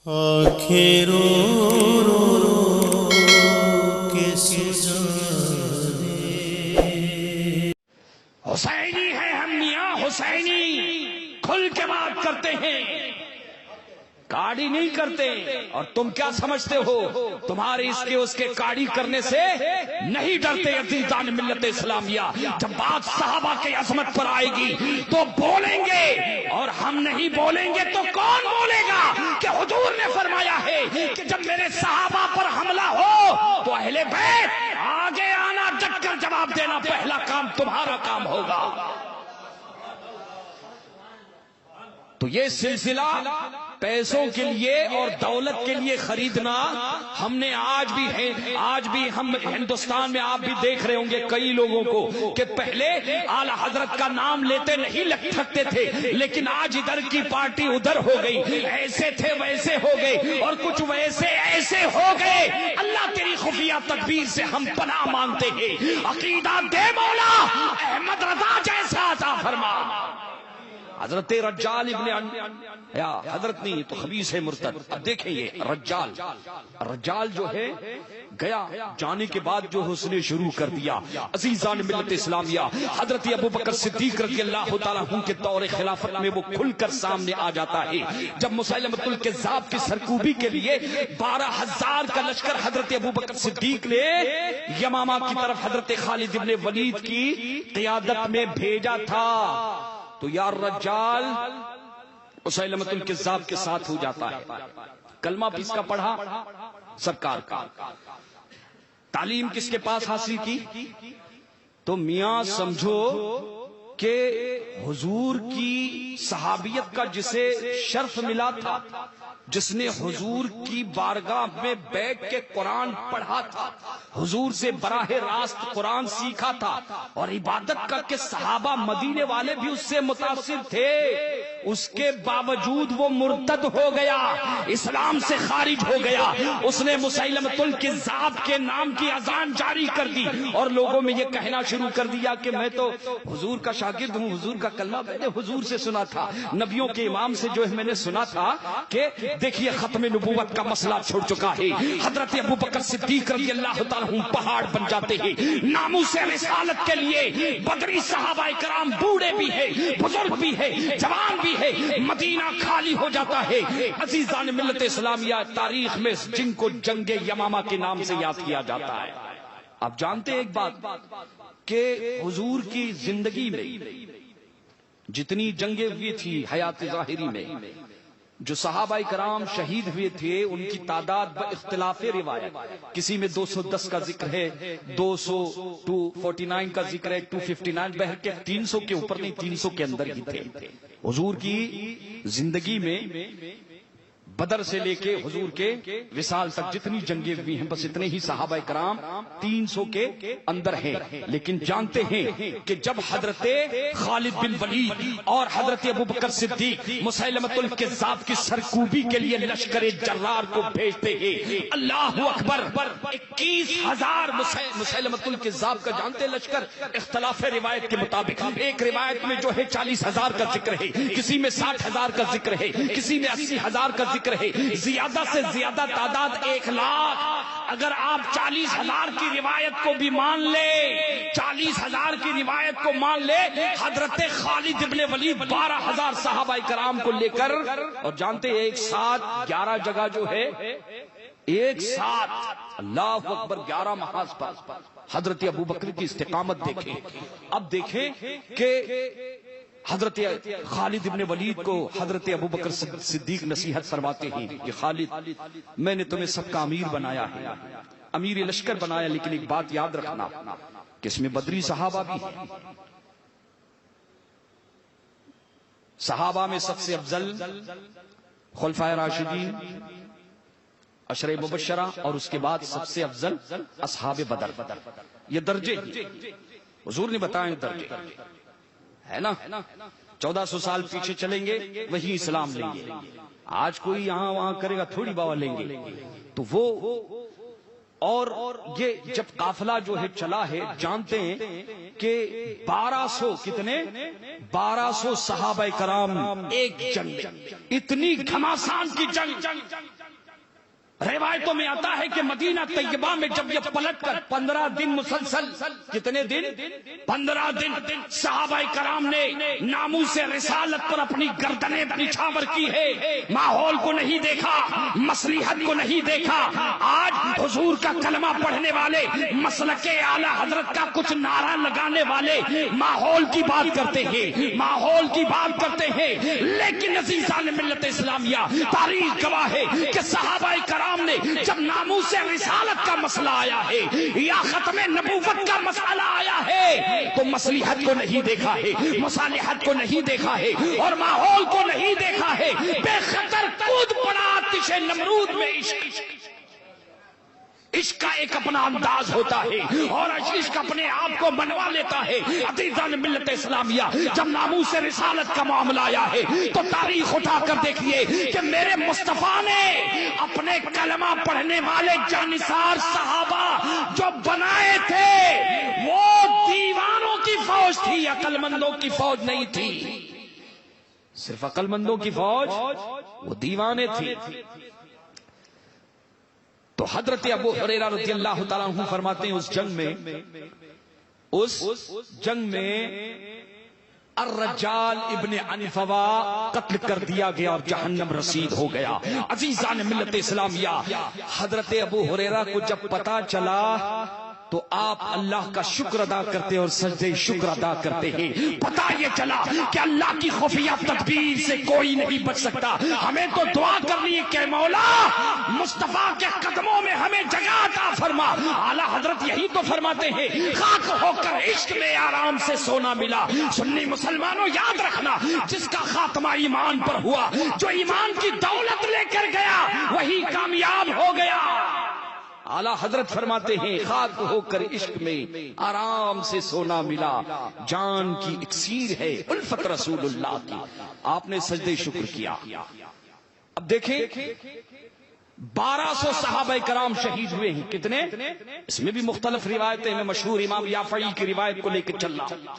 آنکھیں رو رو رو کے سجانے حسینی ہے ہم میاں حسینی، کھل کے بات کرتے ہیں، کاڑی نہیں کرتے۔ اور تم کیا سمجھتے ہو تمہارے اس کے کاڑی کرنے سے نہیں ڈرتے عزیزان ملت اسلامیہ۔ جب بات صحابہ کی عظمت پر آئے گی تو بولیں گے، اور ہم نہیں بولیں گے تو کون بولے گا کہ حضور نے فرمایا ہے کہ جب میرے صحابہ پر حملہ ہو تو اہل بیت آگے آنا، ڈٹ کر جواب دینا، پہلا کام تمہارا کام ہوگا۔ تو یہ سلسلہ پیسوں کے لیے اور دولت کے لیے خریدنا ہم نے آج بھی ہم ہندوستان میں آپ بھی دیکھ رہے ہوں گے کئی لوگوں کو کہ پہلے اعلی حضرت کا نام لیتے نہیں لٹکتے تھے، لیکن آج ادھر کی پارٹی ادھر ہو گئی، ایسے تھے ویسے ہو گئے، اور کچھ ویسے ایسے ہو گئے۔ اللہ تیری خفیہ تدبیر سے ہم پناہ مانگتے ہیں، عقیدہ دے مولا، احمد رضا جیسا عطا فرما۔ حضرت رجال ابن یا حضرت نہیں تو خبیث ہے مرتد۔ اب دیکھیں یہ رجال جو ہے گیا، جانے کے بعد جو اس نے شروع کر دیا۔ عزیزان ملت اسلامیہ، حضرت ابوبکر صدیق رضی اللہ تعالیٰ عنہ کے دور خلافت میں وہ کھل کر سامنے آ جاتا ہے جب مسیلمۃ الکذاب کی سرکوبی کے لیے 12,000 کا لشکر حضرت ابوبکر صدیق نے یمامہ کی طرف حضرت خالد ابن ولید کی قیادت میں بھیجا تھا، تو یار رجال مسیلمۃ الکذاب کے ساتھ ہو جاتا ہے۔ کلمہ کس کا پڑھا؟ سرکار کا۔ تعلیم کس کے پاس حاصل کی؟ تو میاں سمجھو کہ حضور کی صحابیت کا جسے شرف ملا تھا، جس نے حضور کی بارگاہ میں بیٹھ کے قرآن پڑھا تھا، حضور سے براہ راست قرآن سیکھا تھا، اور عبادت کر کے صحابہ مدینے والے بھی اس سے متاثر تھے، اس کے باوجود وہ مرتد ہو گیا، اسلام سے خارج ہو گیا۔ اس نے مسیلمۃ الکذاب کے نام کی اذان جاری کر دی اور لوگوں میں یہ کہنا شروع کر دیا کہ میں تو حضور کا شاگرد ہوں، حضور کا کلمہ میں نے حضور سے سنا تھا، نبیوں کے امام سے جو ہے میں نے سنا تھا کہ دیکھیے ختم نبوت کا مسئلہ چھوڑ چکا ہے۔ حضرت ابوبکر صدیق رضی اللہ تعالیٰ عنہ پہاڑ بن جاتے ہیں ناموس رسالت کے لیے۔ بدری صحابہ کرام بوڑھے بھی ہیں، بزرگ بھی ہیں، جوان بھی ہے، مدینہ خالی ہو جاتا ہے۔ عزیزان ملت اسلامیہ، تاریخ میں جن کو جنگ یمامہ کے نام سے یاد کیا جاتا ہے۔ آپ جانتے ہیں ایک بات کہ حضور کی زندگی میں جتنی جنگیں ہوئی تھی حیات ظاہری میں، جو صحابہ کرام شہید ہوئے تھے ان کی تعداد باختلاف روایت، کسی میں 210 کا ذکر ہے، 249 کا ذکر ہے، 259، بہر کے 300 کے اوپر نہیں، 300 کے اندر ہی تھے۔ حضور کی زندگی میں بدر سے لے کے حضور کے وصال تک جتنی جنگیں ہوئی ہیں بس اتنے ہی صحابہ کرام 300 کے اندر ہیں۔ لیکن جانتے ہیں کہ جب حضرت خالد بن ولید اور حضرت ابوبکر صدیق مسیلمۃ الکذاب کی سرکوبی کے لیے لشکر جرار کو بھیجتے ہیں، اللہ اکبر، 21,000 مسیلمۃ الکذاب کا جانتے ہیں لشکر، اختلاف روایت کے مطابق ایک روایت میں جو ہے 40,000 کا ذکر ہے، کسی میں 60,000 کا ذکر ہے، کسی میں 80,000 کا ذکر ہے، زیادہ سے زیادہ تعداد 1,00,000۔ اگر آپ 40,000 کی روایت کو بھی مان لے، 40,000 کی روایت کو مان لے، حضرت خالد ابن ولید 12,000 صحابہ کرام کو لے کر، اور جانتے ہیں ایک ساتھ 11 جگہ جو ہے، ایک ساتھ اللہ اکبر 11 محاذ پر حضرت ابوبکر کی استقامت دیکھیں۔ اب دیکھیں کہ حضرت خالد ابن ولید کو حضرت ابوبکر صدیق نصیحت فرماتے ہیں کہ خالد، میں نے تمہیں سب کا امیر بنایا ہے، امیر لشکر بنایا، لیکن ایک بات یاد رکھنا کہ اس میں بدری صحابہ بھی ہیں۔ صحابہ میں سب سے افضل خلفائے راشدین، عشرہ مبشرہ، اور اس کے بعد سب سے افضل اصحاب بدر۔ یہ درجے حضور نے بتائے، درجے ہے نا۔ 1400 سال پیچھے چلیں گے وہی اسلام لیں گے، آج کوئی یہاں وہاں کرے گا تھوڑی باوا لیں گے۔ تو وہ اور یہ جب قافلہ جو ہے چلا ہے، جانتے ہیں کہ 1200 کتنے 1200 صحابہ کرام ایک جنگ میں، اتنی گھماسان کی جنگ۔ روایتوں میں آتا ہے کہ مدینہ طیبہ میں جب یہ پلٹ کر 15 دن مسلسل، کتنے دن 15 دن صحابہ کرام نے ناموس رسالت پر اپنی گردنیں نچھاور کی ہے، ماحول کو نہیں دیکھا، مصلحت کو نہیں دیکھا۔ آج حضور کا کلمہ پڑھنے والے، مسلک اعلی حضرت کا کچھ نعرہ لگانے والے ماحول کی بات کرتے ہیں، ماحول کی بات کرتے ہیں، لیکن عزیزان ملت اسلامیہ، تاریخ گواہ ہے کہ صحابہ کرام نے جب ناموس رسالت کا مسئلہ آیا ہے یا ختم نبوت کا مسئلہ آیا ہے تو مصلحت کو نہیں دیکھا ہے، مصالحت کو نہیں دیکھا ہے، اور ماحول کو نہیں دیکھا ہے، بے خطر کود پڑا آتش نمرود میں۔ عشق کا ایک اپنا انداز ہوتا ہے اور عشق اپنے آپ کو منوا لیتا ہے۔ عزیزان ملت اسلامیہ، جب ناموس رسالت کا معاملہ آیا ہے تو تاریخ اٹھا کر دیکھیے کہ میرے مصطفیٰ نے اپنے کلمہ پڑھنے والے جانثار صحابہ جو بنائے تھے وہ دیوانوں کی فوج تھی، عقل مندوں کی فوج نہیں تھی۔ صرف عقل مندوں کی فوج، وہ دیوانے تھے۔ تو حضرت ابو ہریرہ رضی اللہ تعالیٰ عنہ فرماتے ہیں اس جنگ میں الرجال ابن انفوا قتل کر دیا گیا اور جہنم رسید ہو گیا۔ عزیزان ملت اسلامیہ، حضرت ابو ہریرہ کو جب پتا چلا تو آپ اللہ کا شکر ادا کرتے اور سجدے شکر ادا کرتے ہیں۔ پتا یہ چلا کہ اللہ کی خفیہ تدبیر سے کوئی نہیں بچ سکتا۔ ہمیں تو دعا کرنی ہے کہ مولا مصطفیٰ کے قدموں میں ہمیں جگہ عطا فرما۔ اعلیٰ حضرت یہی تو فرماتے ہیں، خاک ہو کر عشق میں آرام سے سونا ملا۔ سنی مسلمانوں یاد رکھنا، جس کا خاتمہ ایمان پر ہوا، جو ایمان کی دولت لے کر گیا، وہی کامیاب ہو گیا۔ اعلیٰ حضرت فرماتے ہیں، خاک ہو کر عشق میں آرام سے سونا ملا، جان کی اکسیر ہے الفت رسول اللہ کی۔ آپ نے سجدے شکر کیا۔ اب دیکھیں 1200 صحابہ کرام شہید ہوئے ہیں، کتنے؟ اس میں بھی مختلف روایتیں ہیں، مشہور امام یافعی کی روایت کو لے کے چل رہا،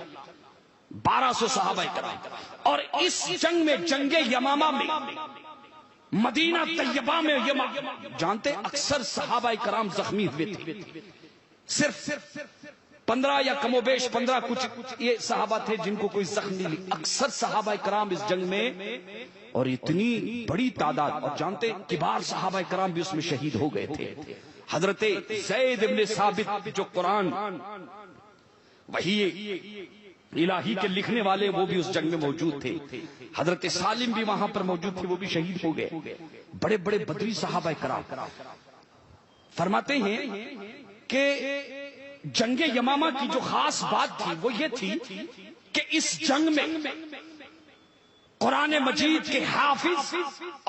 1200 صحابہ کرام۔ اور اس جنگ میں، جنگ یمامہ میں، مدینہ طیبہ میں، جانتے اکثر صحابہ کرام زخمی ہوئے تھے، صرف 15 یا کم و بیش 15 کچھ یہ صحابہ تھے جن کو کوئی زخم نہیں لی۔ اکثر صحابہ کرام اس جنگ میں، اور اتنی بڑی تعداد، اور جانتے کبار صحابہ کرام بھی اس میں شہید ہو گئے تھے۔ حضرت زید بن ثابت جو قرآن وحی الہی کے لکھنے والے، وہ بھی اس جنگ میں موجود تھے۔ حضرت سالم بھی وہاں پر موجود تھے، وہ بھی شہید ہو گئے۔ بڑے بڑے بدری صحابہ کرام فرماتے ہیں کہ جنگ یمامہ کی جو خاص بات تھی وہ یہ تھی کہ اس جنگ میں قرآن مجید کے حافظ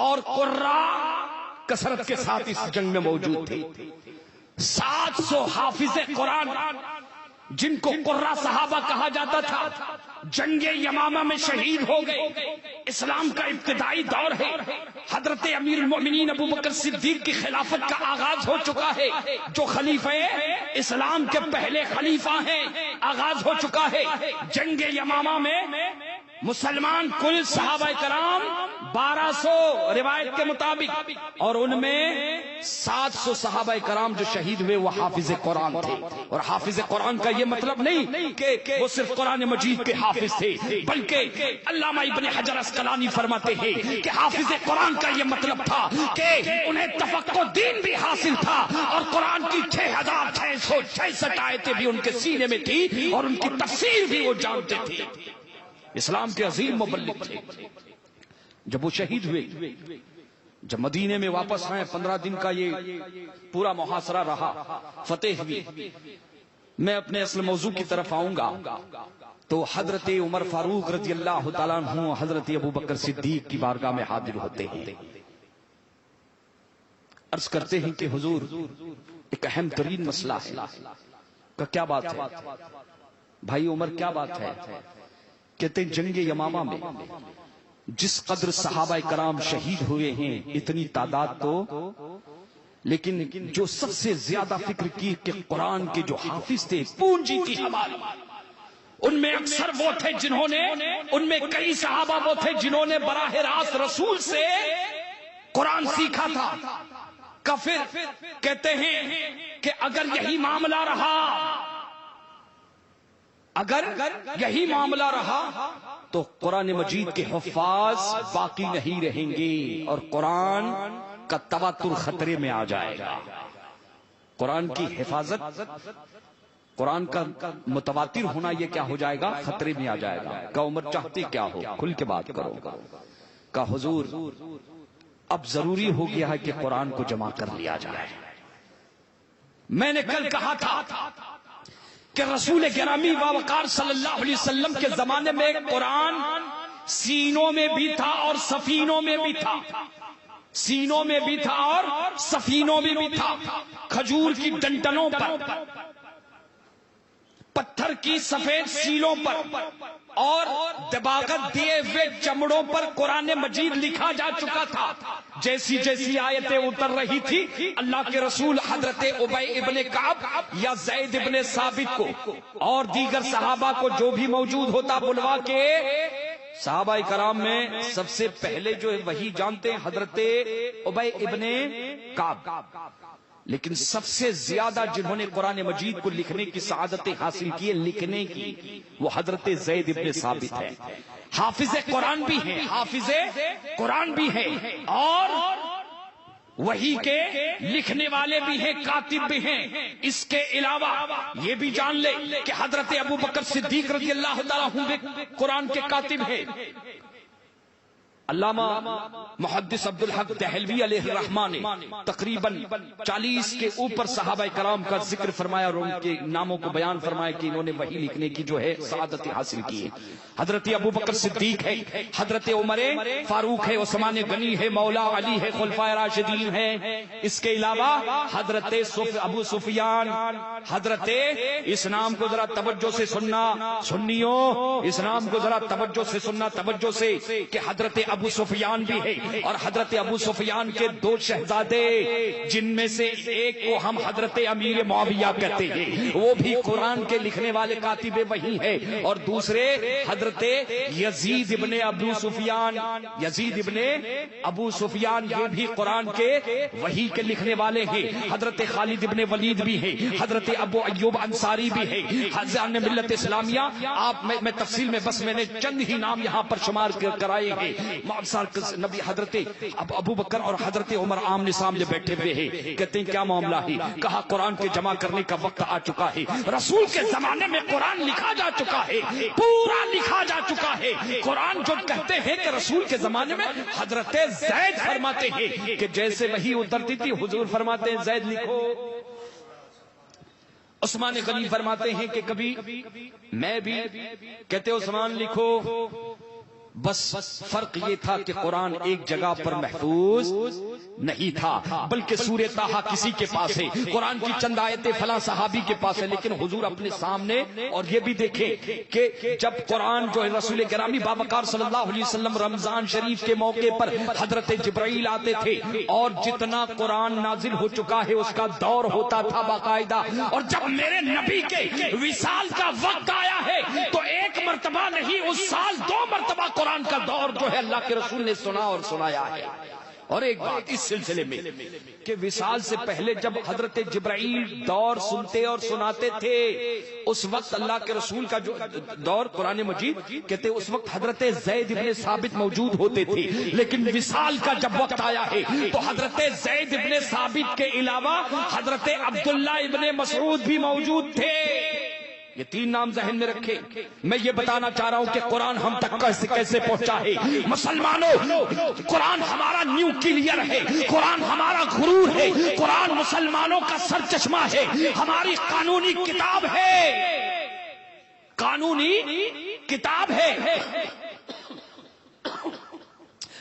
اور قراء کثرت کے ساتھ اس جنگ میں موجود تھے۔ 700 حافظ قرآن جن کو قراء صحابہ کہا جاتا تھا، جنگ یمامہ میں شہید ہو گئے۔ اسلام کا ابتدائی دور ہے، حضرت امیر المؤمنین ابو بکر صدیق کی خلافت کا آغاز ہو چکا ہے، جو خلیفہ اسلام کے پہلے خلیفہ ہیں، آغاز ہو چکا ہے۔ جنگ یمامہ میں مسلمان کل صحابہ کرام 1200 روایت کے مطابق، اور ان میں 700 صحابہ کرام جو شہید ہوئے وہ حافظ قرآن تھے۔ اور حافظ قرآن کا یہ مطلب نہیں کہ وہ صرف قرآن مجید کے حافظ تھے، بلکہ علامہ ابن حجر عسقلانی فرماتے ہیں کہ حافظ قرآن کا یہ مطلب تھا کہ انہیں تفقہ دین بھی حاصل تھا، اور قرآن کی 6666 آیتیں بھی ان کے سینے میں تھی، اور ان کی تفسیر بھی وہ جانتے تھے۔ اسلام کے عظیم مبلغ تھے۔ جب وہ شہید ہوئے، جب مدینے میں واپس آئے، 15 دن کا یہ پورا محاصرہ رہا، فتح ہوئی۔ میں اپنے اصل موضوع کی طرف آؤں گا تو حضرت عمر فاروق رضی اللہ تعالیٰ عنہ حضرت ابو بکر صدیق کی بارگاہ میں حاضر ہوتے ہیں، عرض کرتے ہیں کہ حضور ایک اہم ترین مسئلہ ہے۔ کہ کیا بات ہے بھائی عمر، کیا بات ہے؟ کہتے ہیں جنگ یمامہ میں جس قدر صحابہ کرام شہید ہوئے ہیں، اتنی تعداد تو لیکن جو سب سے زیادہ فکر کی کہ قرآن کے جو حافظ تھے، پونجی تھی ہماری، ان میں اکثر وہ تھے جنہوں نے، ان میں کئی صحابہ وہ تھے جنہوں نے براہ راست رسول سے قرآن سیکھا تھا۔ کافر کہتے ہیں کہ اگر یہی معاملہ رہا، اگر یہی معاملہ رہا تو قرآن مجید کے حفاظ باقی نہیں رہیں گے اور قرآن کا تواتر خطرے میں آ جائے گا۔ قرآن کی حفاظت، قرآن کا متواتر ہونا، یہ کیا ہو جائے گا؟ خطرے میں آ جائے گا۔ کہ عمر چاہتے کیا ہو؟ کھل کے بات کرو۔ کہ حضور اب ضروری ہو گیا ہے کہ قرآن کو جمع کر لیا جائے۔ میں نے کل کہا تھا کہ رسول گرامی باوقار صلی اللہ علیہ وسلم کے زمانے میں قرآن سینوں میں بھی تھا اور سفینوں میں بھی تھا، سینوں میں بھی تھا اور سفینوں میں بھی تھا، کھجور کی ڈنٹنوں پر، پتھر کی سفید سیلوں پر اور دباغت دیے ہوئے چمڑوں پر قرآن مجید لکھا جا چکا تھا۔ جیسی جیسی آیتیں اتر رہی تھی، اللہ کے رسول حضرت ابی ابن کعب یا زید ابن ثابت کو اور دیگر صحابہ کو جو بھی موجود ہوتا بلوا کے، صحابہ کرام میں سب سے پہلے جو وہی جانتے ہیں حضرت ابی ابن کعب، لیکن سب سے زیادہ جنہوں نے قرآن مجید کو لکھنے کی سعادتیں حاصل کی، لکھنے کی، وہ حضرت زید ابن ثابت ہے۔ حافظ قرآن بھی ہیں، حافظ قرآن بھی ہیں اور وہی کے لکھنے والے بھی ہیں، کاتب بھی ہیں۔ اس کے علاوہ یہ بھی جان لے کہ حضرت ابو بکر صدیق رضی اللہ تعالیٰ عنہ قرآن کے کاتب ہیں۔ علامہ محدث عبدالحق دہلوی علیہ الرحمہ نے تقریباً 40 کے اوپر صحابہ کرام کا ذکر فرمایا اور ان کے ناموں کو بیان فرمایا کہ انہوں نے وہی لکھنے کی جو ہے سعادت حاصل کی ہے۔ حضرت ابو بکر صدیق ہے، حضرت عمر فاروق ہے، عثمان غنی ہے، مولا علی ہے، خلفائے راشدین ہیں۔ اس کے علاوہ حضرت ابو سفیان، حضرت، اس نام کو ذرا توجہ سے سننا سنیوں، اس نام کو ذرا توجہ سے سننا توجہ سے، کہ حضرت ابو سفیان بھی ہے اور حضرت ابو سفیان کے 2 شہزادے، جن میں سے ایک کو ہم حضرت امیر معاویہ کہتے ہیں، وہ بھی قرآن کے لکھنے والے کاتب وہی ہے، اور دوسرے حضرت یزید ابن ابو سفیان، یزید ابن ابو سفیان یہ بھی قرآن کے وہی کے لکھنے والے ہیں۔ حضرت خالد ابن ولید بھی ہے، حضرت ابو ایوب انصاری بھی ہے، حضرت ملت اسلامیہ۔ آپ میں تفصیل میں بس میں نے چند ہی نام یہاں پر شمار کرائے ہیں۔ نبی حضرت ابو بکر اور حضرت عمر آمنے سامنے بیٹھے ہوئے ہیں، کہتے ہیں کیا معاملہ ہے؟ کہا قرآن کے جمع کرنے کا وقت آ چکا ہے، رسول کے زمانے میں قرآن لکھا جا چکا ہے، پورا لکھا جا چکا ہے۔ قرآن جو کہتے ہیں کہ رسول کے زمانے میں، حضرت زید فرماتے ہیں کہ جیسے وہی اترتی تھی حضور فرماتے ہیں زید لکھو۔ عثمان غنی فرماتے ہیں کہ کبھی میں بھی کہتے عثمان لکھو، بس فرق یہ تھا کہ قرآن ایک جگہ پر محفوظ نہیں تھا، بلکہ سورہ طٰہٰ کسی کے پاس ہے، قرآن کی چند آیتیں فلاں صحابی کے پاس ہے، لیکن حضور اپنے سامنے۔ اور یہ بھی دیکھیں کہ جب قرآن جو ہے رسول گرامی باوقار صلی اللہ علیہ وسلم رمضان شریف کے موقع پر حضرت جبرائیل آتے تھے، اور جتنا قرآن نازل ہو چکا ہے اس کا دور ہوتا تھا باقاعدہ، اور جب میرے نبی کے وصال کا وقت آیا ہے تو ایک مرتبہ نہیں، اس سال 2 مرتبہ قرآن کا دور جو ہے اللہ کے رسول نے سنا اور سنایا ہے۔ اور ایک بات اس سلسلے میں کہ وصال سے پہلے جب حضرت جبرائیل دور سنتے اور سناتے تھے، اس وقت اللہ کے رسول کا جو دور قرآن مجید کہتے اس وقت حضرت زید ابن ثابت موجود ہوتے تھے، لیکن وصال کا جب وقت آیا ہے تو حضرت زید ابن ثابت کے علاوہ حضرت عبداللہ ابن مسعود بھی موجود تھے۔ یہ 3 نام ذہن میں رکھے۔ میں یہ بتانا چاہ رہا ہوں کہ قرآن ہم تک کیسے پہنچا ہے۔ مسلمانوں، قرآن ہمارا نیوکلیئر ہے، قرآن ہمارا غرور ہے، قرآن مسلمانوں کا سر چشمہ ہے، ہماری قانونی کتاب ہے، قانونی کتاب ہے۔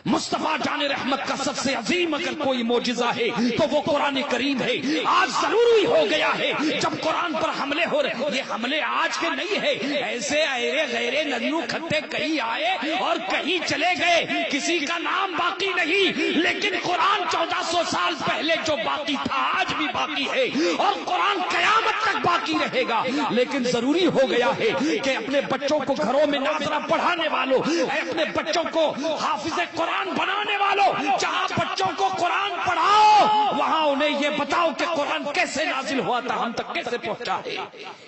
مصطفیٰ جان رحمت کا سب سے عظیم اگر کوئی معجزہ ہے تو وہ قرآن کریم ہے۔ آج ضروری ہو گیا ہے جب قرآن پر حملے ہو رہے، یہ حملے آج کے نہیں ہے، ایسے ایرے غیرے ننو کھٹے کہیں آئے اور کہیں چلے گئے، کسی کا نام باقی نہیں، لیکن قرآن 1400 سال پہلے پہلے جو باقی تھا آج بھی باقی ہے اور قرآن قیامت تک باقی رہے گا. لیکن ضروری ہو گیا ہے کہ اپنے بچوں کو گھروں میں ناظرہ پڑھانے والوں، اپنے بچوں کو حافظ قرآن بنانے والوں، جہاں بچوں کو قرآن پڑھاؤ وہاں انہیں یہ بتاؤ کہ قرآن کیسے نازل ہوا تھا، ہم تک کیسے پہنچا ہے.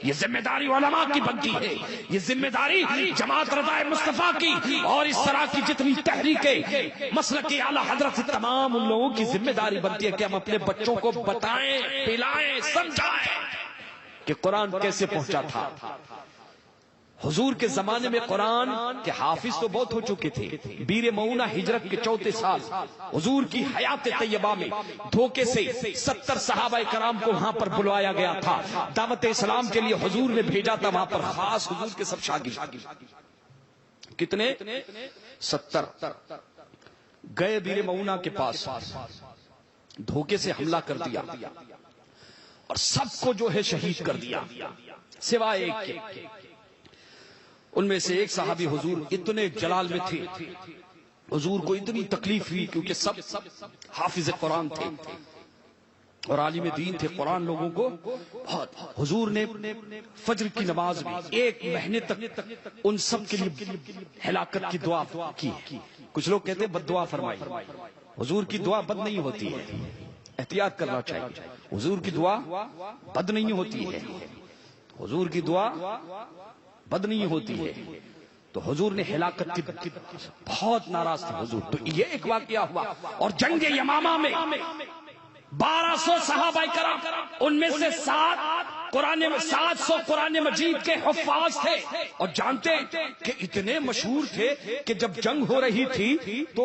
یہ ذمہ داری علماء کی بنتی ہے، یہ ذمہ داری جماعت رضائے مصطفیٰ کی اور اس طرح کی جتنی تحریکیں مسلکی اعلی حضرت تمام ان لوگوں کی ذمہ داری بنتی ہے کہ ہم اپنے بچوں کو بتائیں، پلائیں، سمجھائیں کہ قرآن کیسے پہنچا تھا. حضور کے زمانے میں قرآن کے حافظ تو بہت ہو چکے تھے. بیر معونہ ہجرت کے 34 سال حضور کی حیات طیبہ میں دھوکے سے 70 صحابہ کرام کو وہاں پر بلوایا گیا تھا. دعوت اسلام کے لیے حضور نے بھیجا تھا وہاں پر خاص حضور کے سب شاگرد. کتنے؟ 70 گئے بیر معونہ کے پاس، دھوکے سے حملہ کر دیا اور سب کو جو ہے شہید کر دیا سوائے ایک کے. ان میں سے ایک صحابی حضور اتنے جلال میں تھے، حضور کو اتنی تکلیف ہوئی کیونکہ سب حافظ قرآن تھے اور عالم دین تھے. قرآن لوگوں کو بہت، حضور نے فجر کی نماز میں 1 مہینے تک ان سب کے لیے ہلاکت کی دعا کی. کچھ لوگ کہتے ہیں بد دعا فرمائی. حضور کی دعا بد نہیں ہوتی ہے، احتیاط کرنا چاہیے. حضور کی دعا بد نہیں ہوتی ہے، حضور کی دعا بد نہیں ہوتی ہے. تو حضور نے ہلاکت کی بہت ناراض تھے حضور. تو یہ ایک واقعہ ہوا. اور جنگ یمامہ میں 1200 صحابہ کرام، ان میں سے 700 قرآن مجید کے حفاظ تھے. اور جانتے کہ اتنے مشہور تھے کہ جب جنگ ہو رہی تھی تو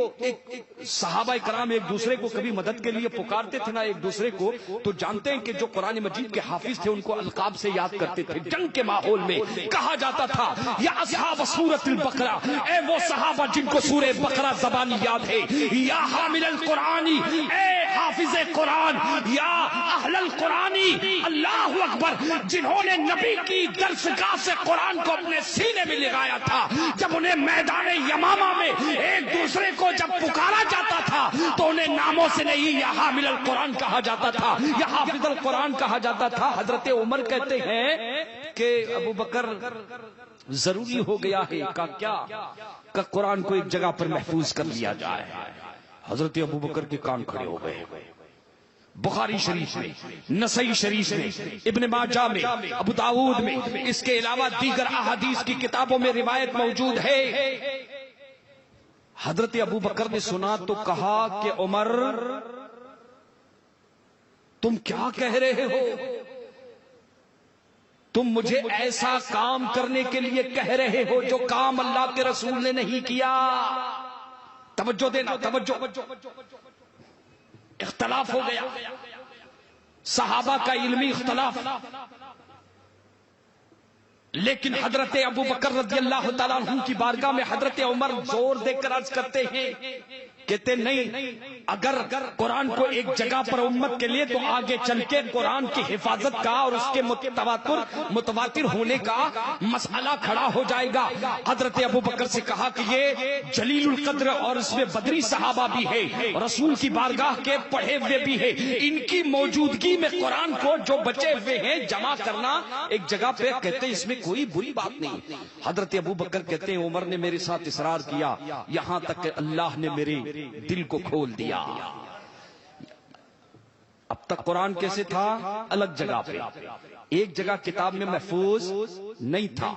صحابہ کرام ایک دوسرے کو کبھی مدد کے لیے پکارتے تھے نا ایک دوسرے کو. تو جانتے ہیں کہ جو قرآن مجید کے حافظ تھے ان کو القاب سے یاد کرتے تھے. جنگ کے ماحول میں کہا جاتا تھا یا اصحاب سورۃ البقرہ، اے وہ صحابہ جن کو سورہ بقرہ زبانی یاد ہے، یا حامل القرآنی، اے حافظ قرآن، یا اہل القرآنی، اللہ اکبر، جنہوں نے نبی کی درسگاہ سے قرآن کو اپنے سینے میں لگایا تھا. جب انہیں میدان یمامہ میں ایک دوسرے کو جب پکارا جاتا تھا تو انہیں ناموں سے نہیں یا حامل القرآن کہا جاتا تھا یا حافظ القرآن کہا جاتا تھا. حضرت عمر کہتے ہیں کہ ابو بکر ضروری ہو گیا ہے کہ قرآن کو ایک جگہ پر محفوظ کر لیا جائے. حضرت ابو بکر کے کان کھڑے ہو گئے. بخاری شریف میں، نسائی شریف میں، ابن ماجہ میں، ابو داؤد میں، اس کے علاوہ دیگر احادیث کی کتابوں میں روایت موجود ہے. حضرت ابو بکر نے سنا تو کہا کہ عمر تم کیا کہہ رہے ہو؟ تم مجھے ایسا کام کرنے کے لیے کہہ رہے ہو جو کام اللہ کے رسول نے نہیں کیا. توجہ دینا، توجہ. اختلاف ہو گیا، صحابہ کا علمی اختلاف، لیکن حضرت ابو بکر رضی اللہ تعالیٰ عنہ کی بارگاہ میں حضرت عمر زور دے کر عرض کرتے ہیں، کہتے نہیں، اگر قرآن کو ایک جگہ پر امت کے لیے تو آگے چل کے قرآن کی حفاظت کا اور اس کے متواتر ہونے کا مسئلہ کھڑا ہو جائے گا. حضرت ابو بکر سے کہا کہ یہ جلیل القدر اور اس میں بدری صحابہ بھی ہے، رسول کی بارگاہ کے پڑھے ہوئے بھی ہے، ان کی موجودگی میں قرآن کو جو بچے ہوئے ہیں جمع کرنا ایک جگہ پہ، کہتے ہیں اس میں کوئی بری بات نہیں. حضرت ابو بکر کہتے ہیں عمر نے میرے ساتھ اصرار کیا یہاں تک کہ اللہ نے میرے دل کو کھول دیا. اب تک قرآن کیسے تھا؟ الگ جگہ پہ، ایک جگہ کتاب میں محفوظ نہیں تھا.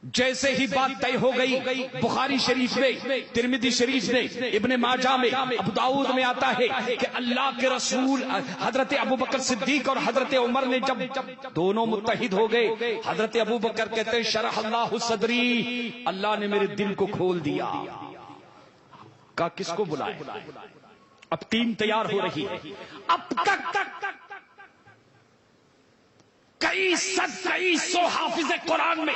جیسے ہی بات طے ہو گئی، بخاری شریف میں، ترمذی شریف میں، ابن ماجہ میں، ابو داؤد میں آتا ہے کہ اللہ کے رسول حضرت ابو بکر صدیق اور حضرت عمر نے جب دونوں متحد ہو گئے، حضرت ابو بکر کہتے ہیں شرح اللہ صدری، اللہ نے میرے دل کو کھول دیا. کا کس کو بلائے؟ اب ٹیم تیار ہو رہی ہے. اب تک کئی سو حافظ قرآن میں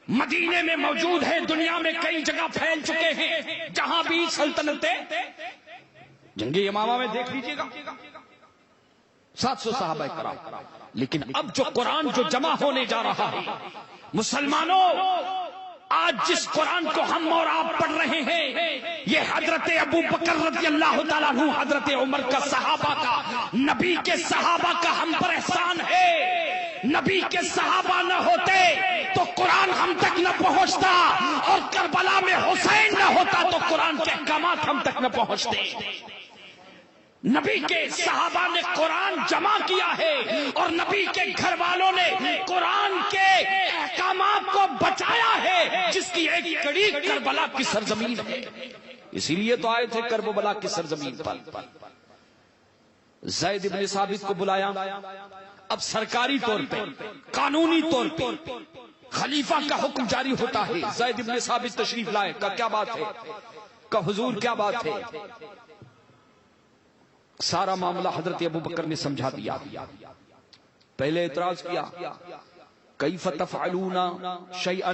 مدینے میں موجود ہیں، دنیا میں کئی جگہ پھیل چکے ہیں، جہاں بھی سلطنتیں. جنگ یمامہ میں دیکھ لیجئے گا 700 صحابہ کرام. لیکن اب جو قرآن جو جمع ہونے جا رہا ہے، مسلمانوں آج جس قرآن کو ہم اور آپ پڑھ رہے ہیں یہ حضرت ابو بکر رضی اللہ تعالیٰ عنہ، حضرت عمر کا، صحابہ کا، نبی کے صحابہ کا ہم پر احسان ہے۔ نبی کے صحابہ نہ ہوتے تو قرآن ہم تک نہ پہنچتا، اور کربلا میں حسین نہ ہوتا تو قرآن کے احکامات ہم تک نہ پہنچتے۔ نبی کے صحابہ نے قرآن جمع کیا ہے، اور نبی کے گھر والوں نے قرآن کے احکامات کو بچایا ہے، جس کی ایک کڑی کربلا کی سرزمین ہے۔ اسی لیے تو آئے تھے کربلا کی سرزمین پر۔ زید بن ثابت کو بلایا، اب سرکاری طور پہ، قانونی طور پہ خلیفہ کا حکم جاری ہوتا ہے۔ زید بن ثابت تشریف لائے، کیا بات ہے؟ حضور کیا بات ہے؟ سارا معاملہ حضرت ابو بکر نے سمجھا دیا۔ پہلے اعتراض کیا، کیف تفعلون شیئا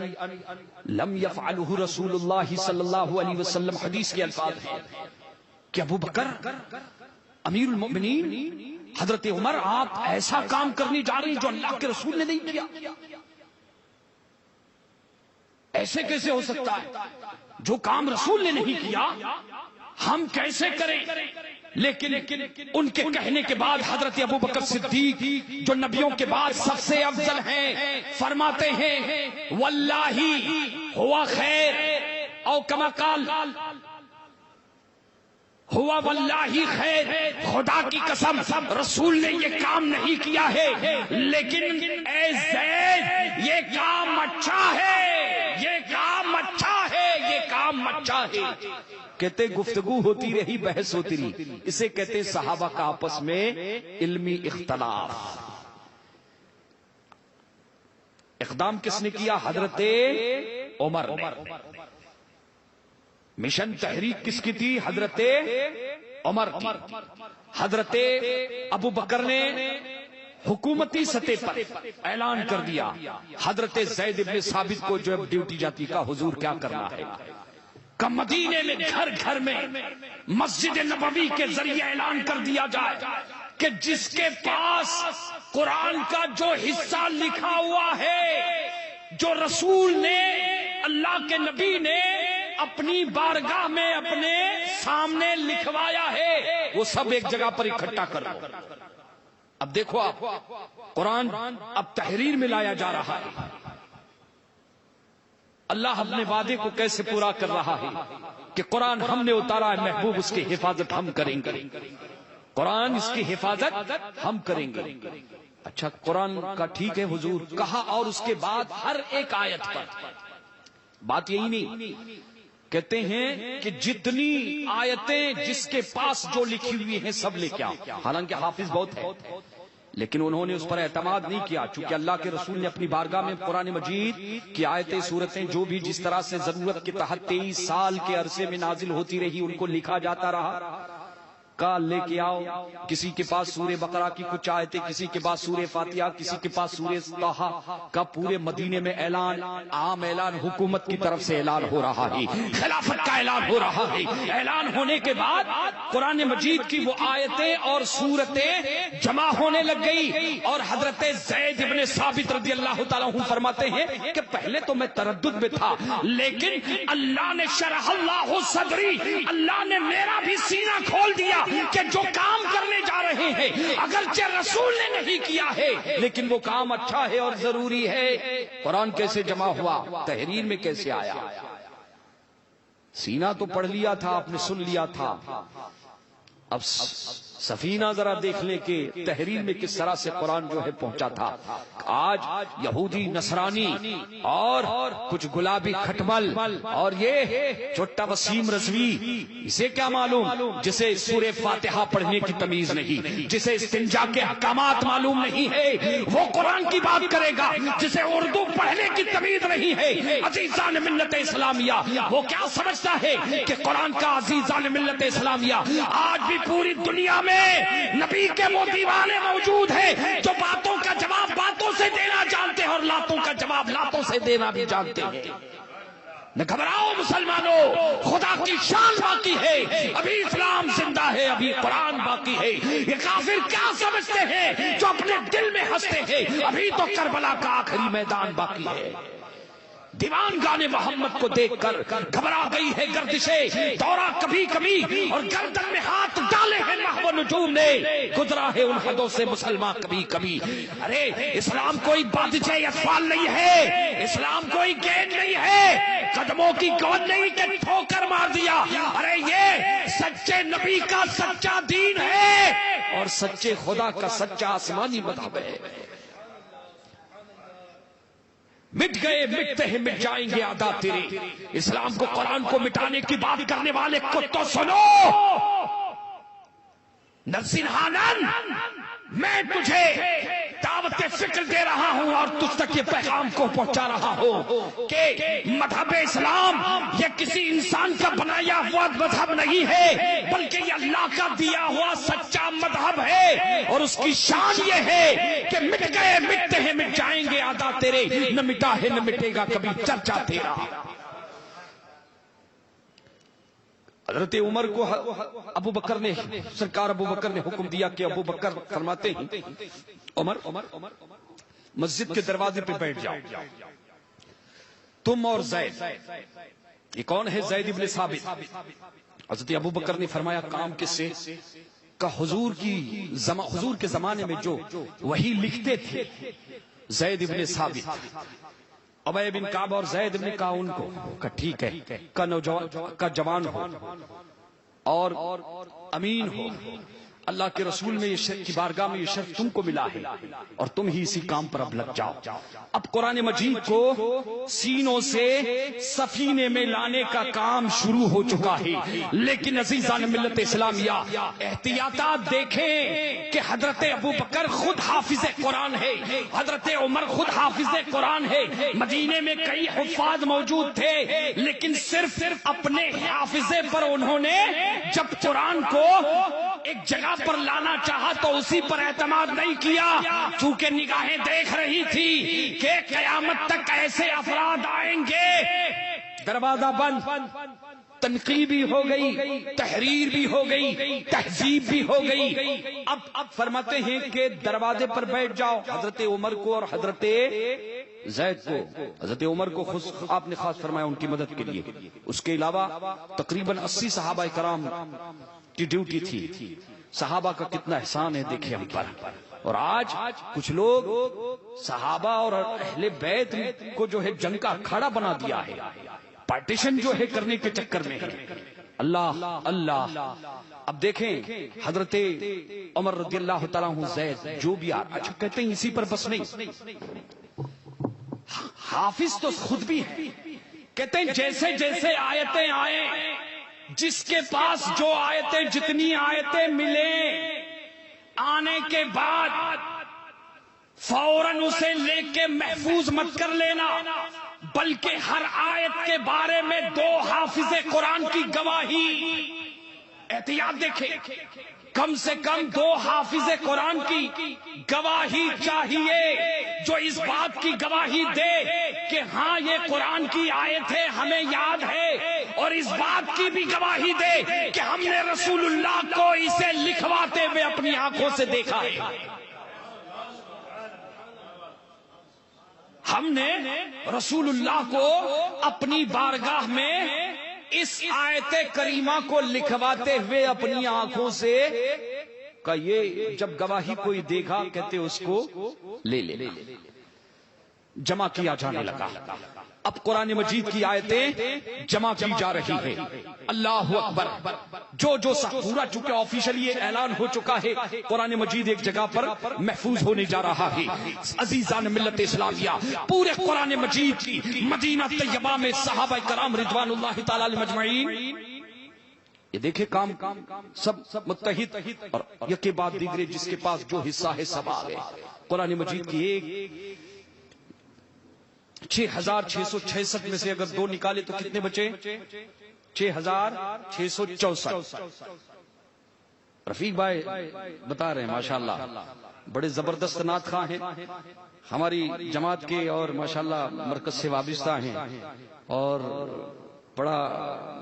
لم یفعلہ رسول اللہ صلی اللہ علیہ وسلم، حدیث کے الفاظ ہیں کہ ابو بکر امیر المؤمنین حضرت عمر، آپ ایسا کام کرنے جا رہے ہیں جو اللہ کے رسول نے نہیں کیا؟ ایسے کیسے ہو سکتا ہے؟ جو کام رسول نے نہیں کیا ہم کیسے کریں؟ لیکن ان کے کہنے کے بعد حضرت ابو بکر صدیق جو نبیوں کے بعد سب سے افضل ہیں، فرماتے ہیں واللہ ہوا خیر، او کما قال ہوا واللہ خیر، خدا کی قسم رسول نے یہ کام نہیں کیا ہے، لیکن اے زید یہ کام اچھا ہے، یہ کام اچھا ہے، یہ کام اچھا ہے۔ کہتے گفتگو ہوتی رہی، بحث ہوتی رہی، اسے کہتے صحابہ کا آپس میں علمی اختلاف۔ اقدام کس نے کیا؟ حضرت عمر نے۔ مشن تحریک کس کی تھی؟ حضرت عمر کی۔ حضرت ابو بکر نے حکومتی سطح پر اعلان کر دیا۔ حضرت زید بن ثابت کو جو ڈیوٹی جاتی کا حضور کیا کرنا ہے، کہ مدینے میں گھر گھر میں مسجد نبوی کے ذریعے اعلان کر دیا جائے کہ جس کے پاس قرآن کا جو حصہ لکھا ہوا ہے، جو رسول نے، اللہ کے نبی نے اپنی بارگاہ میں اپنے سامنے لکھوایا ہے، وہ سب ایک جگہ پر اکٹھا کر لو۔ اب دیکھو آپ، قرآن اب تحریر میں لایا جا رہا ہے۔ اللہ اپنے وعدے کو کیسے پورا کر رہا ہے کہ قرآن ہم نے اتارا ہے محبوب، اس کی حفاظت ہم کریں گے، قرآن اس کی حفاظت ہم کریں گے۔ اچھا قرآن کا ٹھیک ہے حضور کہا، اور اس کے بعد ہر ایک آیت پر بات یہی نہیں، کہتے ہیں کہ جتنی آیتیں جس کے پاس جو لکھی ہوئی ہیں سب لے کے آؤ۔ حالانکہ حافظ بہت ہے، لیکن انہوں نے اس پر اعتماد نہیں کیا، چونکہ اللہ کے رسول نے اپنی بارگاہ میں قرآن مجید کی آیتیں، سورتیں جو بھی جس طرح سے ضرورت کے تحت 23 سال کے عرصے میں نازل ہوتی رہی ان کو لکھا جاتا رہا۔ کال لے کے آؤ، کسی کے پاس سورہ بقرہ کی کچھ آیتیں، کسی کے پاس سورہ فاتحہ، کسی کے پاس سورہ طٰہٰ کا، پورے مدینے میں اعلان، عام اعلان، حکومت کی طرف سے اعلان ہو رہا ہے، خلافت کا اعلان ہو رہا ہے۔ اعلان ہونے کے بعد قرآن مجید کی وہ آیتیں اور سورتیں جمع ہونے لگ گئی، اور حضرت زید بن ثابت رضی اللہ تعالیٰ عنہ فرماتے ہیں کہ پہلے تو میں تردد میں تھا، لیکن اللہ نے شرح اللہ صدری، اللہ نے میرا بھی سینہ کھول دیا کہ جو کام کرنے جا رہے ہیں اگرچہ رسول نے نہیں کیا ہے لیکن وہ کام اچھا ہے اور ضروری ہے۔ قرآن کیسے جمع ہوا؟ تحریر میں کیسے آیا؟ سینہ تو پڑھ لیا تھا، آپ نے سن لیا تھا، اب سفینہ ذرا دیکھ لے کہ تحریر میں کس طرح سے قرآن جو ہے پہنچا تھا۔ آج یہودی، نصرانی اور کچھ گلابی کھٹمل اور یہ چھوٹا وسیم رضوی، اسے کیا معلوم جسے سورہ فاتحہ پڑھنے کی تمیز نہیں، جسے استنجا کے احکامات معلوم نہیں ہے، وہ قرآن کی بات کرے گا۔ جسے اردو پڑھنے کی تمیز نہیں ہے، عزیزان ملت اسلامیہ، وہ کیا سمجھتا ہے کہ قرآن کا عزیزان ملت اسلامیہ آج بھی پوری دنیا میں نبی کے وہ دیوانے موجود ہیں جو باتوں کا جواب باتوں سے دینا جانتے ہیں اور لاتوں کا جواب لاتوں سے دینا بھی جانتے ہیں۔ نہ گھبراؤ مسلمانوں، خدا کی شان باقی ہے، ابھی اسلام زندہ ہے، ابھی قرآن باقی ہے۔ یہ کافر کیا سمجھتے ہیں جو اپنے دل میں ہنستے ہیں؟ ابھی تو کربلا کا آخری میدان باقی ہے۔ دیوان گانے محمد کو دیکھ کر گھبرا گئی ہے گردشیں دورہ کبھی کبھی، اور گردن میں ہاتھ ڈالے ہیں محو نجوم نے، گزرا ہے ان حدوں سے مسلمان کبھی کبھی۔ ارے اسلام کوئی بادشاہ اطفال نہیں ہے، اسلام کوئی گیند نہیں ہے، قدموں کی گود نہیں کہ ٹھوکر مار دیا۔ ارے یہ سچے نبی کا سچا دین ہے اور سچے خدا کا سچا آسمانی مذہب ہے۔ مٹ گئے مٹتے ہیں مٹ جائیں گے اعداء تیرے، اسلام کو قرآن کو مٹانے کی بات کرنے والے کو تو سنو۔ نرسنہانن میں تجھے دعوت فکر دے رہا ہوں اور تجھ تک یہ پیغام کو پہنچا رہا ہوں کہ مذہب اسلام یہ کسی انسان کا بنایا ہوا مذہب نہیں ہے، بلکہ یہ اللہ کا دیا ہوا سچا مذہب ہے، اور اس کی شان یہ ہے کہ مٹ گئے مٹتے ہیں مٹ جائیں گے اعداء تیرے، نہ مٹا ہے نہ مٹے گا کبھی چرچا تیرا۔ حضرت عمر کو ابو بکر نے، سرکار ابو بکر نے حکم دیا کہ ابو بکر فرماتے ہیں عمر مسجد کے دروازے پہ بیٹھ جاؤ، تم اور زید۔ یہ کون ہے؟ زید ابن ثابت۔ حضرت ابو بکر نے فرمایا کام کس سے؟ کہ حضور کے زمانے میں جو وہی لکھتے تھے زید ابن ثابت، ابی بن کعب اور زید بن کعب ان کو کہ ٹھیک ہے، کا جوان ہو اور امین ہو، اللہ کے رسول میں یہ شرف کی بارگاہ میں یہ شرف تم کو ملا ہے اور تم ہی اسی کام پر اب لگ جاؤ۔ اب قرآن مجید کو سینوں سے سفینے میں لانے کا کام شروع ہو چکا ہے، لیکن عزیزان ملت اسلامیہ احتیاطات دیکھیں کہ حضرت ابو بکر خود حافظ قرآن ہے، حضرت عمر خود حافظ قرآن ہے، مدینے میں کئی حفاظ موجود تھے، لیکن صرف اپنے حافظے پر انہوں نے جب قرآن کو ایک جگہ پر لانا چاہا تو اسی پر اعتماد نہیں کیا، چونکہ نگاہیں دیکھ رہی تھی کہ قیامت تک ایسے افراد آئیں گے۔ دروازہ بند، تنقید بھی ہو گئی، تحریر بھی ہو گئی، تہذیب بھی ہو گئی۔ اب فرماتے ہیں کہ دروازے پر بیٹھ جاؤ، حضرت عمر کو اور حضرت زید کو۔ حضرت عمر کو آپ نے خاص فرمایا ان کی مدد کے لیے، اس کے علاوہ تقریباً 80 صحابہ کرام کی ڈیوٹی تھی۔ صحابہ کا کتنا احسان ہے دیکھیں ہم پر، اور آج کچھ لوگ صحابہ اور اہل بیت کو جو ہے جنگ کا اکھاڑا بنا دیا ہے، پارٹیشن جو ہے کرنے کے چکر میں ہے۔ اللہ اللہ۔ اب دیکھیں حضرت عمر رضی اللہ تعالیٰ عنہ، زید جو بھی اچھا کہتے ہیں اسی پر بس نہیں، حافظ تو خود بھی ہے، کہتے ہیں جیسے جیسے آیتیں آئیں، جس کے پاس جو آیتیں جتنی آیتیں ملیں، آنے کے بعد فوراً اسے لے کے محفوظ مت کر لینا، بلکہ ہر آیت کے بارے میں 2 حافظ قرآن کی گواہی۔ احتیاط دیکھیں، کم سے کم 2 حافظ قرآن کی گواہی چاہیے، جو اس بات کی گواہی دے کہ ہاں یہ قرآن کی آیت ہے، ہمیں یاد ہے، اور اس بات کی بھی گواہی دے کہ ہم نے رسول اللہ کو اسے لکھواتے ہوئے اپنی آنکھوں سے دیکھا ہے۔ ہم نے رسول اللہ کو اپنی بارگاہ میں اس آیت کریمہ کو لکھواتے ہوئے اپنی آنکھوں سے کہ یہ جب گواہی کوئی دیکھا کہتے اس کو لے لے، جمع کیا جانے لگا۔ اب قرآن مجید کی آیتیں جمع کی جا رہی ہیں۔ اللہ اکبر۔ جو پورا چونکہ آفیشلی یہ اعلان ہو چکا ہے، قرآن مجید ایک جگہ پر محفوظ ہونے جا رہا ہے۔ عزیزان ملت اسلامیہ، پورے قرآن مجید کی مدینہ طیبہ میں صحابہ کرام رضوان اللہ تعالی علیہم اجمعین، یہ دیکھیں کام سب متحد اور یک کے بعد دیگرے، جس کے پاس جو حصہ ہے سب آ گئے۔ قرآن مجید کی ایک 6666 میں سے اگر 2 نکالے تو کتنے بچے؟ 6664۔ رفیق بھائی بتا رہے ہیں ماشاءاللہ بڑے زبردست نعت خواں ہیں، ہماری جماعت کے اور ماشاءاللہ مرکز سے وابستہ ہیں، اور بڑا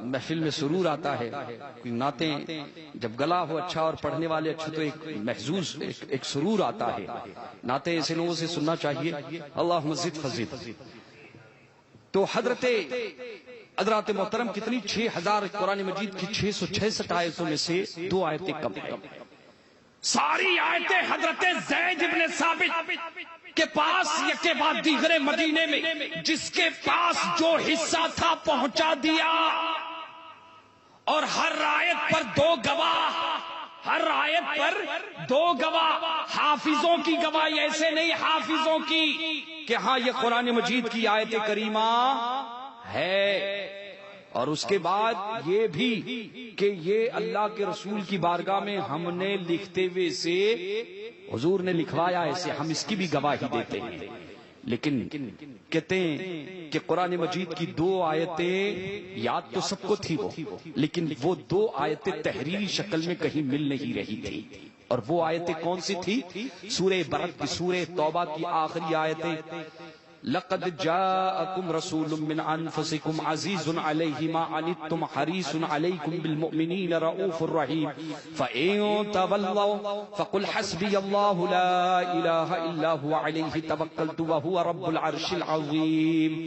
محفل میں سرور آتا ہے۔ کوئی نعتیں جب گلا ہو اچھا اور پڑھنے والے اچھے تو ایک محظوظ ایک سرور آتا ہے۔ نعتیں ایسے لوگوں سے سننا چاہیے۔ اللہم زد فزد۔ تو حضرات محترم کتنی 6000 قرآن مجید کی 666 آیتوں میں سے 2 آیتیں کم ہیں. ساری آیتیں حضرت زید بن ثابت کے پاس یکے بعد دیگرے مدینے میں جس کے پاس جو حصہ تھا پہنچا دیا. اور ہر آیت پر 2 گواہ، ہر آیت پر 2 گواہ. حافظوں کی گواہی ایسے نہیں حافظوں کی کہ ہاں یہ قرآن مجید کی آیت کریمہ ہے، اور اس کے بعد یہ بھی کہ یہ اللہ کے رسول کی بارگاہ میں ہم نے لکھتے ہوئے سے حضور نے لکھوایا ایسے، ہم اس کی بھی گواہی دیتے ہیں. لیکن کہتے ہیں کہ قرآن مجید کی 2 آیتیں یاد تو سب کو تھی لیکن وہ 2 آیتیں تحریری شکل میں کہیں مل نہیں رہی تھی. اور وہ آیتیں کون سی تھی؟ سورہ برات کی، سورہ توبہ کی آخری آیتیں. لقد جاءكم رسول من انفسكم عزيز عليه ما عنتم حريص عليكم بالمؤمنين رؤوف رحيم فإن تولوا فقل حسبي الله لا إله إلا هو عليه توكلت وهو رب العرش العظيم.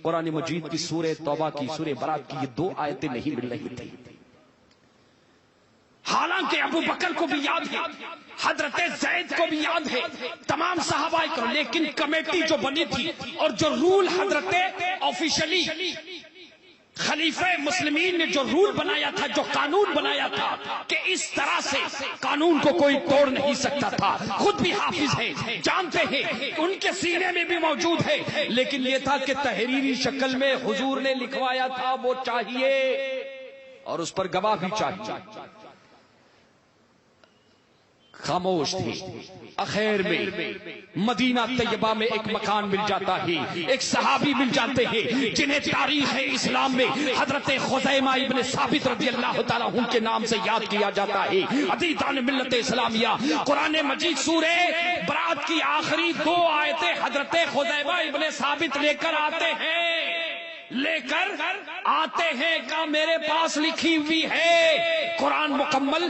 قرآن مجید کی سورہ توبہ کی، سورہ برات کی یہ 2 آیتیں نہیں مل رہی تھی. حالانکہ ابو بکر کو بھی یاد ہے، حضرت زید کو بھی یاد ہے، تمام صحابہ کو، لیکن کمیٹی جو بنی تھی اور جو رول حضرت آفیشلی خلیفہ مسلمین نے جو رول بنایا تھا، جو قانون بنایا تھا کہ اس طرح سے قانون کو کوئی توڑ نہیں سکتا تھا. خود بھی حافظ ہیں، جانتے ہیں، ان کے سینے میں بھی موجود ہے، لیکن یہ تھا کہ تحریری شکل میں حضور نے لکھوایا تھا وہ چاہیے اور اس پر گواہ بھی چاہیے. خاموش تھی. اخیر میں مدینہ طیبہ میں ایک مکان مل جاتا ہے، ایک صحابی مل جاتے ہیں جنہیں تاریخ اسلام میں حضرت خزیمہ ابن ثابت رضی اللہ تعالیٰ عنہ کے نام سے یاد کیا جاتا ہے. عزیزان ملت اسلامیہ، قرآن مجید سورہ برات کی آخری 2 آیتیں حضرت خزیمہ ابن ثابت لے کر آتے ہیں کہ میرے پاس لکھی ہوئی ہے. قرآن مکمل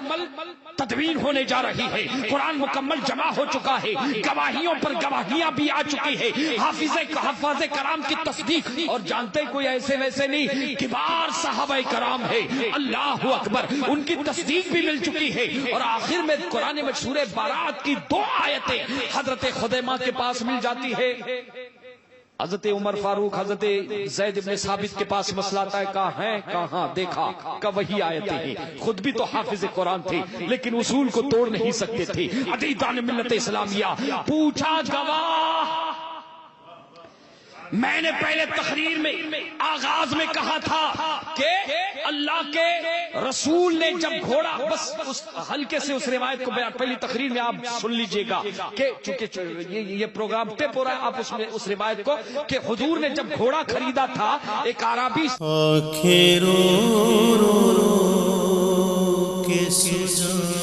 تدوین ہونے جا رہی ہے، قرآن مکمل جمع ہو چکا ہے، گواہیوں پر گواہیاں بھی آ چکی ہے، حفاظ کرام کی تصدیق. اور جانتے کوئی ایسے ویسے نہیں، کبار صحابہ کرام ہے، اللہ اکبر، ان کی تصدیق بھی مل چکی ہے. اور آخر میں قرآن میں سورہ برات کی 2 آیتیں حضرت خزیمہ کے پاس مل جاتی ہے. حضرت عمر فاروق، حضرت زید بن ثابت کے پاس مسئلہ آتا ہے، کہاں دیکھا کہ وہی آیتیں ہیں. خود بھی تو حافظ قرآن تھے لیکن اصول کو توڑ نہیں سکتے تھے. عزیزان ملت اسلامیہ، پوچھا گواہ. میں نے پہلے تقریر میں آغاز میں کہا تھا کہ اللہ کے رسول نے جب گھوڑا، بس اس ہلکے سے اس روایت کو پہلی تقریر میں آپ سن لیجئے گا کہ چونکہ یہ پروگرام ٹیپ ہو رہا ہے، آپ اس روایت کو کہ حضور نے جب گھوڑا خریدا تھا ایک عربی آنکھیں رو رو رو کے سجا